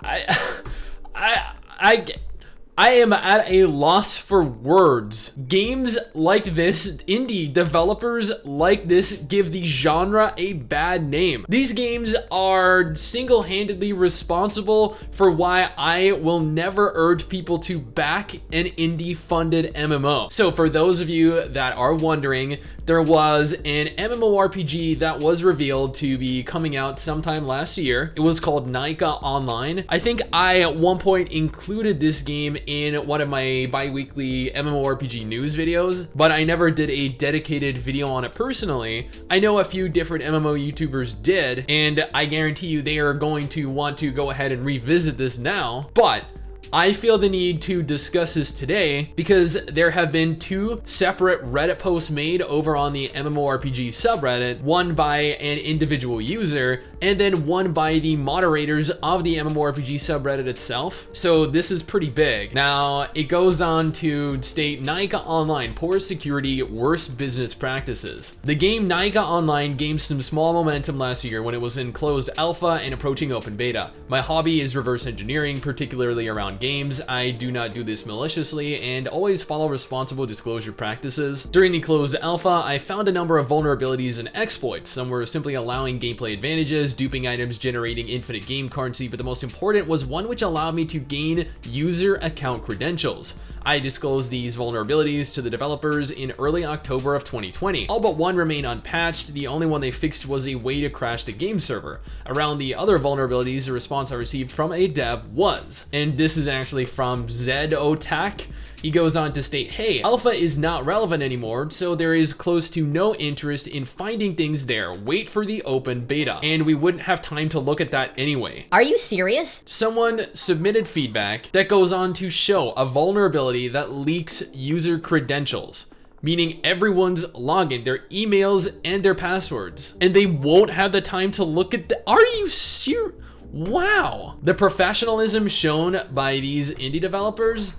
I, I, I, I am at a loss for words. Games like this, indie developers like this, give the genre a bad name. These games are single-handedly responsible for why I will never urge people to back an indie-funded MMO. So for those of you that are wondering, there was an MMORPG that was revealed to be coming out sometime last year. It was called Naica Online. I think I at one point included this game in one of my bi-weekly MMORPG news videos, but I never did a dedicated video on it personally. I know a few different MMO YouTubers did, and I guarantee you they are going to want to go ahead and revisit this now, but I feel the need to discuss this today because there have been two separate Reddit posts made over on the MMORPG subreddit, one by an individual user and then one by the moderators of the MMORPG subreddit itself. So this is pretty big. Now, it goes on to state Naica Online, poor security, worst business practices. The game Naica Online gained some small momentum last year when it was in closed alpha and approaching open beta. My hobby is reverse engineering, particularly around games. I do not do this maliciously and always follow responsible disclosure practices. During the closed alpha, I found a number of vulnerabilities and exploits. Some were simply allowing gameplay advantages, duping items, generating infinite game currency, but the most important was one which allowed me to gain user account credentials. I disclosed these vulnerabilities to the developers in early October of 2020. All but one remain unpatched. The only one they fixed was a way to crash the game server. Around the other vulnerabilities, the response I received from a dev was, and this is actually from Zedotak. He goes on to state, hey, alpha is not relevant anymore, so there is close to no interest in finding things there. Wait for the open beta. And we wouldn't have time to look at that anyway. Are you serious? Someone submitted feedback that goes on to show a vulnerability that leaks user credentials, meaning everyone's login, their emails, and their passwords. And they won't have the time to look at the, are you serious? Wow. The professionalism shown by these indie developers,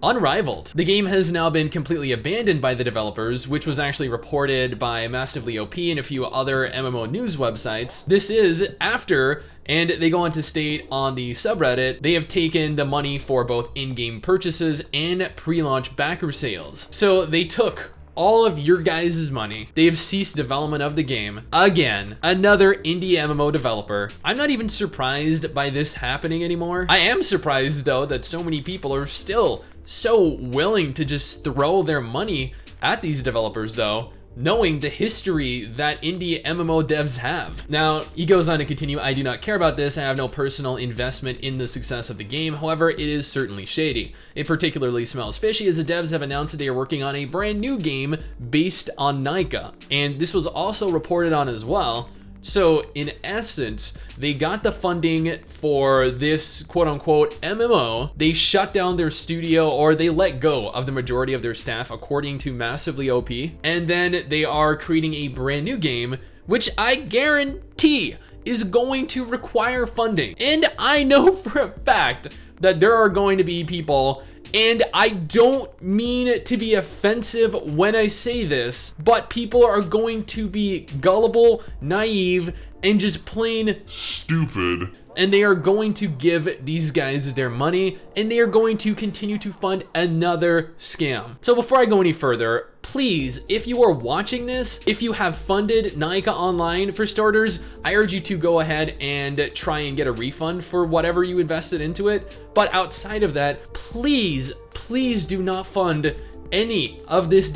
unrivaled. The game has now been completely abandoned by the developers, which was actually reported by Massively OP and a few other MMO news websites. This is after, and they go on to state on the subreddit, they have taken the money for both in-game purchases and pre-launch backer sales. So they took all of your guys' money. They have ceased development of the game. Again, another indie MMO developer. I'm not even surprised by this happening anymore. I am surprised though that so many people are still so willing to just throw their money at these developers though, knowing the history that indie MMO devs have. Now, he goes on to continue, I do not care about this. I have no personal investment in the success of the game. However, it is certainly shady. It particularly smells fishy as the devs have announced that they are working on a brand new game based on Nika. And this was also reported on as well. So in essence, they got the funding for this quote unquote MMO. They shut down their studio, or they let go of the majority of their staff according to Massively OP. And then they are creating a brand new game, which I guarantee is going to require funding. And I know for a fact that there are going to be people, and I don't mean to be offensive when I say this, but people are going to be gullible, naive, and just plain stupid. And they are going to give these guys their money, and they are going to continue to fund another scam. So before I go any further, please, if you are watching this, if you have funded Naica Online for starters, I urge you to go ahead and try and get a refund for whatever you invested into it. But outside of that, please, please do not fund any of this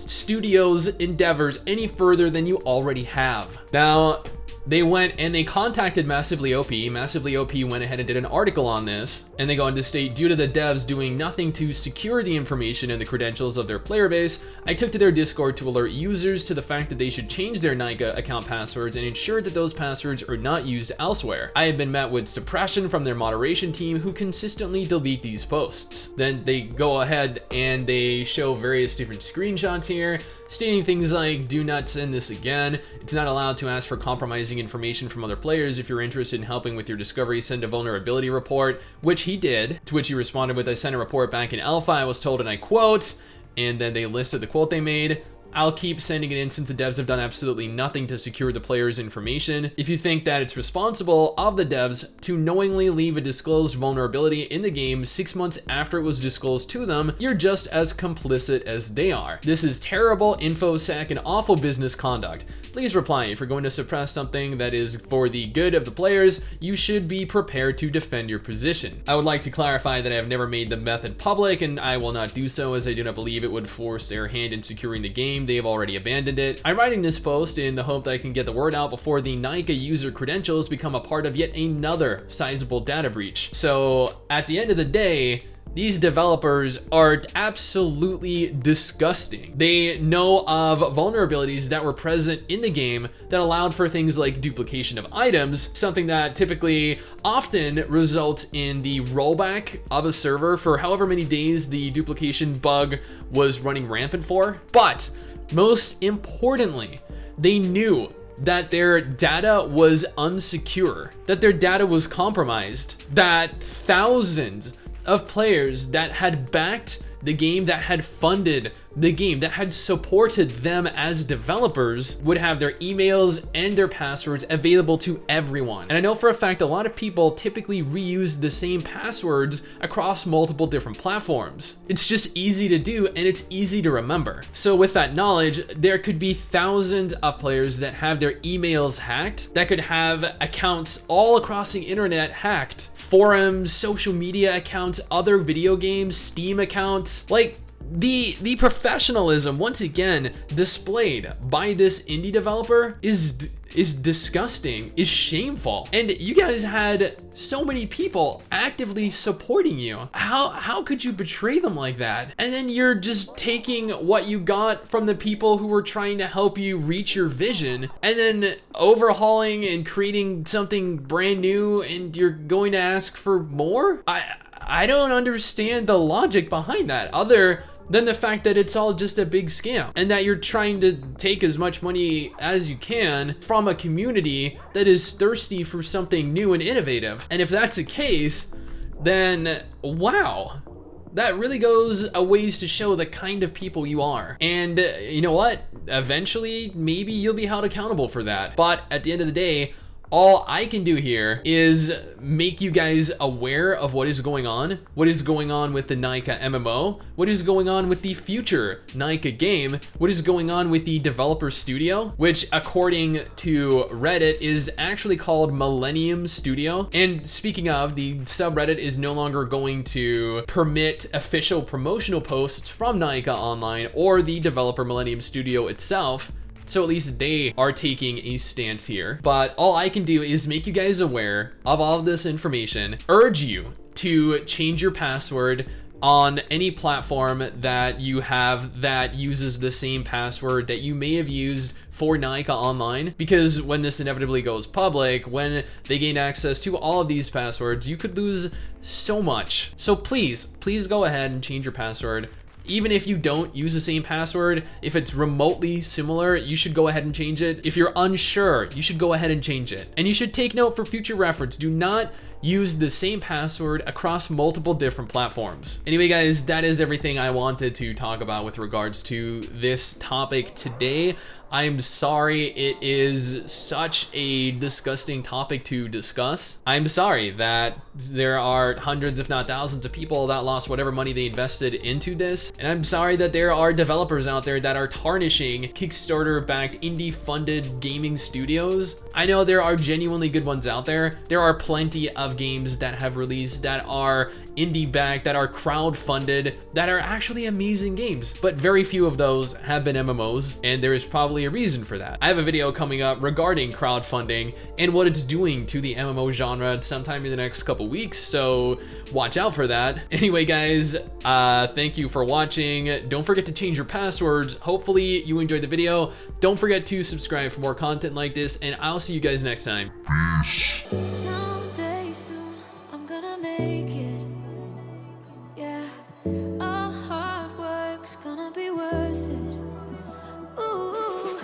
studio's endeavors any further than you already have. Now, they went and they contacted Massively OP. Massively OP went ahead and did an article on this, and they go on to state, due to the devs doing nothing to secure the information and the credentials of their player base, I took to their Discord to alert users to the fact that they should change their Nika account passwords and ensure that those passwords are not used elsewhere. I have been met with suppression from their moderation team, who consistently delete these posts. Then they go ahead and they show various different screenshots here, stating things like, do not send this again. It's not allowed to ask for compromising information from other players. If you're interested in helping with your discovery, send a vulnerability report, which he did, to which he responded with, I sent a report back in alpha. I was told, and I quote, and then they listed the quote they made. I'll keep sending it in since the devs have done absolutely nothing to secure the player's information. If you think that it's responsible of the devs to knowingly leave a disclosed vulnerability in the game 6 months after it was disclosed to them, you're just as complicit as they are. This is terrible infosec and awful business conduct. Please reply. If you're going to suppress something that is for the good of the players, you should be prepared to defend your position. I would like to clarify that I have never made the method public, and I will not do so as I do not believe it would force their hand in securing the game. They have already abandoned it. I'm writing this post in the hope that I can get the word out before the Nika user credentials become a part of yet another sizable data breach. So at the end of the day, these developers are absolutely disgusting. They know of vulnerabilities that were present in the game that allowed for things like duplication of items, something that typically often results in the rollback of a server for however many days the duplication bug was running rampant for. But most importantly, they knew that their data was unsecure, that their data was compromised, that thousands of players that had backed the game, that had funded the game, that had supported them as developers would have their emails and their passwords available to everyone. And I know for a fact a lot of people typically reuse the same passwords across multiple different platforms. It's just easy to do and it's easy to remember. So with that knowledge, there could be thousands of players that have their emails hacked, that could have accounts all across the internet hacked, forums, social media accounts, other video games, Steam accounts. Like, the professionalism once again displayed by this indie developer is disgusting, is shameful. And you guys had so many people actively supporting you. How could you betray them like that? And then you're just taking what you got from the people who were trying to help you reach your vision and then overhauling and creating something brand new, and you're going to ask for more? I don't understand the logic behind that, other than the fact that it's all just a big scam and that you're trying to take as much money as you can from a community that is thirsty for something new and innovative. And if that's the case, then wow, that really goes a ways to show the kind of people you are. And you know what? Eventually, maybe you'll be held accountable for that. But at the end of the day, all I can do here is make you guys aware of what is going on with the Nika MMO, what is going on with the future Nika game, what is going on with the developer studio, which according to Reddit is actually called Millennium Studio. And speaking of, the subreddit is no longer going to permit official promotional posts from Naica Online or the developer Millennium Studio itself. So at least they are taking a stance here. But all I can do is make you guys aware of all of this information, urge you to change your password on any platform that you have that uses the same password that you may have used for Naica Online, because when this inevitably goes public, when they gain access to all of these passwords, you could lose so much. So please go ahead and change your password. Even if you don't use the same password, if it's remotely similar, you should go ahead and change it. If you're unsure, you should go ahead and change it. And you should take note for future reference. Do not use the same password across multiple different platforms. Anyway, guys, that is everything I wanted to talk about with regards to this topic today. I'm sorry it is such a disgusting topic to discuss. I'm sorry that there are hundreds, if not thousands of people that lost whatever money they invested into this. And I'm sorry that there are developers out there that are tarnishing Kickstarter-backed indie-funded gaming studios. I know there are genuinely good ones out there. There are plenty of games that have released that are indie-backed, that are crowd-funded, that are actually amazing games. But very few of those have been MMOs, and there is probably a reason for that. I have a video coming up regarding crowdfunding and what it's doing to the MMO genre sometime in the next couple weeks, so watch out for that. Anyway, guys, thank you for watching. Don't forget to change your passwords. Hopefully you enjoyed the video. Don't forget to subscribe for more content like this, and I'll see you guys next time. Someday soon, I'm gonna make it. Yeah, all hard work's gonna be worth it. Ooh,